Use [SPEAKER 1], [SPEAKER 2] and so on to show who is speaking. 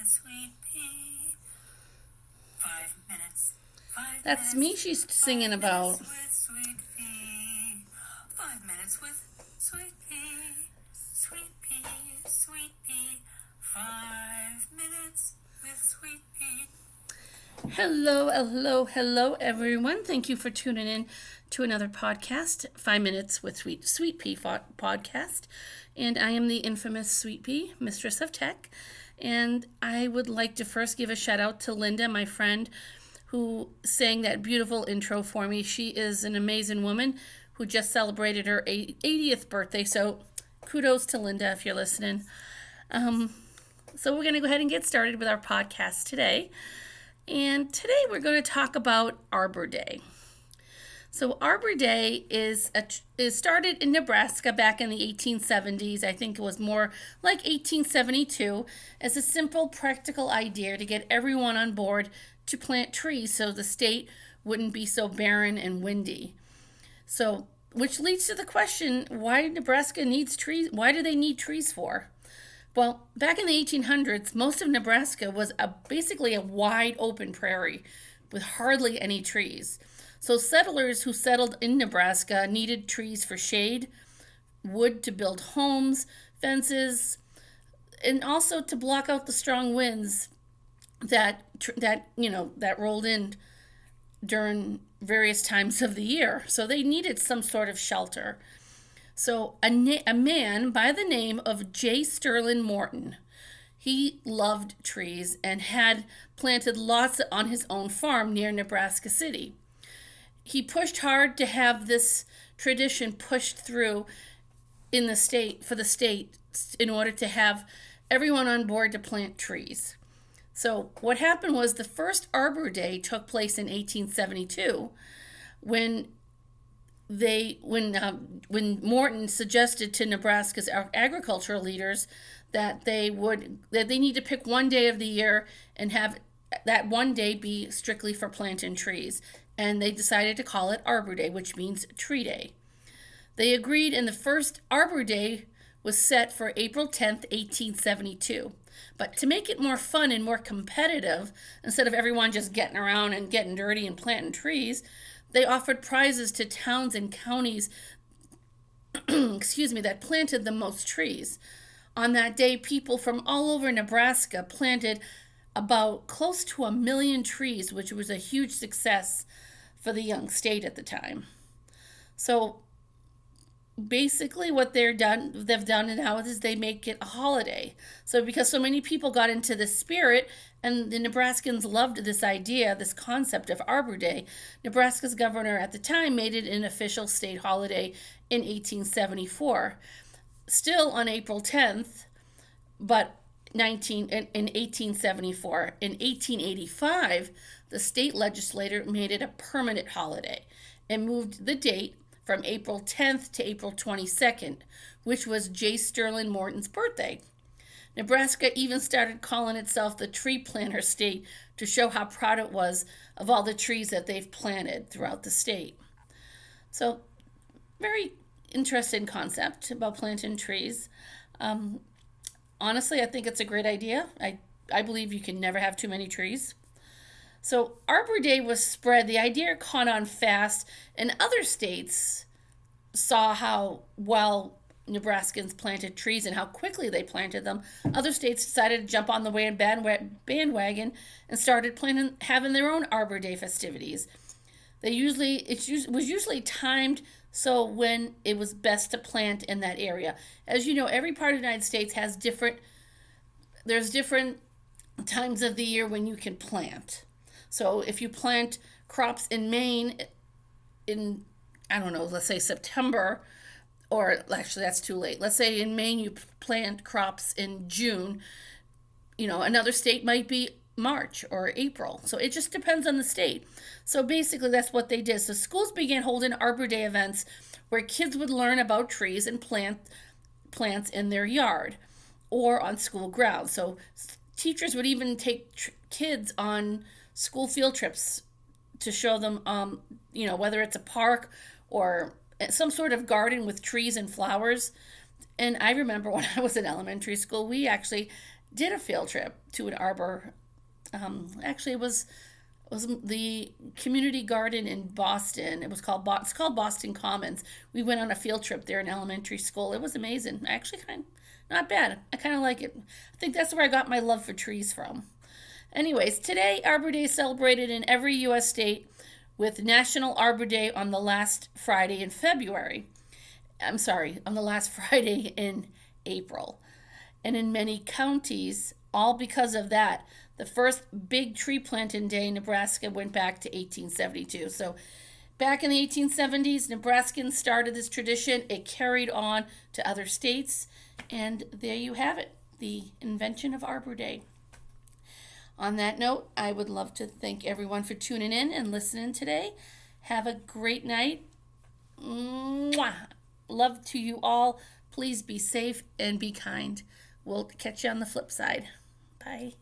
[SPEAKER 1] sweet pea. 5 minutes.
[SPEAKER 2] That's me she's singing about.
[SPEAKER 1] With sweet pea. 5 minutes with sweet pea. Sweet pea, sweet pea. 5 minutes with sweet pea.
[SPEAKER 2] Hello, everyone. Thank you for tuning in to another podcast, 5 Minutes with Sweet Pea podcast. And I am the infamous Sweet Pea, Mistress of Tech. And I would like to first give a shout out to Linda, my friend, who sang that beautiful intro for me. She is an amazing woman who just celebrated her 80th birthday. So kudos to Linda if you're listening. So we're going to go ahead and get started with our podcast today. And today we're going to talk about Arbor Day. So Arbor Day is started in Nebraska back in the 1870s. I think it was more like 1872, as a simple, practical idea to get everyone on board to plant trees so the state wouldn't be so barren and windy. So, which leads to the question, why Nebraska needs trees? Why do they need trees for? Well, back in the 1800s, most of Nebraska was basically a wide open prairie with hardly any trees. So settlers who settled in Nebraska needed trees for shade, wood to build homes, fences, and also to block out the strong winds that rolled in during various times of the year. So they needed some sort of shelter. So a man by the name of J. Sterling Morton, he loved trees and had planted lots on his own farm near Nebraska City. He pushed hard to have this tradition pushed through in the state, for the state, in order to have everyone on board to plant trees. So what happened was the first Arbor Day took place in 1872 when Morton suggested to Nebraska's agricultural leaders that they need to pick one day of the year and have that one day be strictly for planting trees. And they decided to call it Arbor Day, which means Tree Day. They agreed, and the first Arbor Day was set for April 10th, 1872. But to make it more fun and more competitive, instead of everyone just getting around and getting dirty and planting trees, they offered prizes to towns and counties that planted the most trees. On that day, people from all over Nebraska planted about close to 1 million trees, which was a huge success for the young state at the time. So basically what they've done now is they make it a holiday. So because so many people got into the spirit and the Nebraskans loved this idea, this concept of Arbor Day, Nebraska's governor at the time made it an official state holiday in 1874. Still on April 10th, but in 1874. In 1885, the state legislature made it a permanent holiday and moved the date from April 10th to April 22nd, which was J. Sterling Morton's birthday. Nebraska even started calling itself the tree planter state to show how proud it was of all the trees that they've planted throughout the state. So, very interesting concept about planting trees. Honestly, I think it's a great idea. I believe you can never have too many trees. So Arbor Day was spread. The idea caught on fast, and other states saw how well Nebraskans planted trees and how quickly they planted them. Other states decided to jump on the bandwagon and started having their own Arbor Day festivities. It was usually timed so when it was best to plant in that area. As you know, every part of the United States has different times of the year when you can plant. So if you plant crops in Maine in, let's say September, or actually that's too late. Let's say in Maine you plant crops in June, another state might be March or April. So it just depends on the state. So basically that's what they did. So schools began holding Arbor Day events where kids would learn about trees and plants in their yard or on school grounds. So teachers would even take kids on school field trips to show them, whether it's a park or some sort of garden with trees and flowers. And I remember when I was in elementary school, we actually did a field trip to an arbor. Actually, it was the community garden in Boston. It's called Boston Commons. We went on a field trip there in elementary school. It was amazing. Actually, not bad. I kind of like it. I think that's where I got my love for trees from. Anyways, today Arbor Day is celebrated in every U.S. state with National Arbor Day on the last Friday in February. I'm sorry, on the last Friday in April. And in many counties, all because of that, the first big tree planting day in Nebraska went back to 1872. So back in the 1870s, Nebraskans started this tradition. It carried on to other states. And there you have it, the invention of Arbor Day. On that note, I would love to thank everyone for tuning in and listening today. Have a great night. Mwah. Love to you all. Please be safe and be kind. We'll catch you on the flip side. Bye.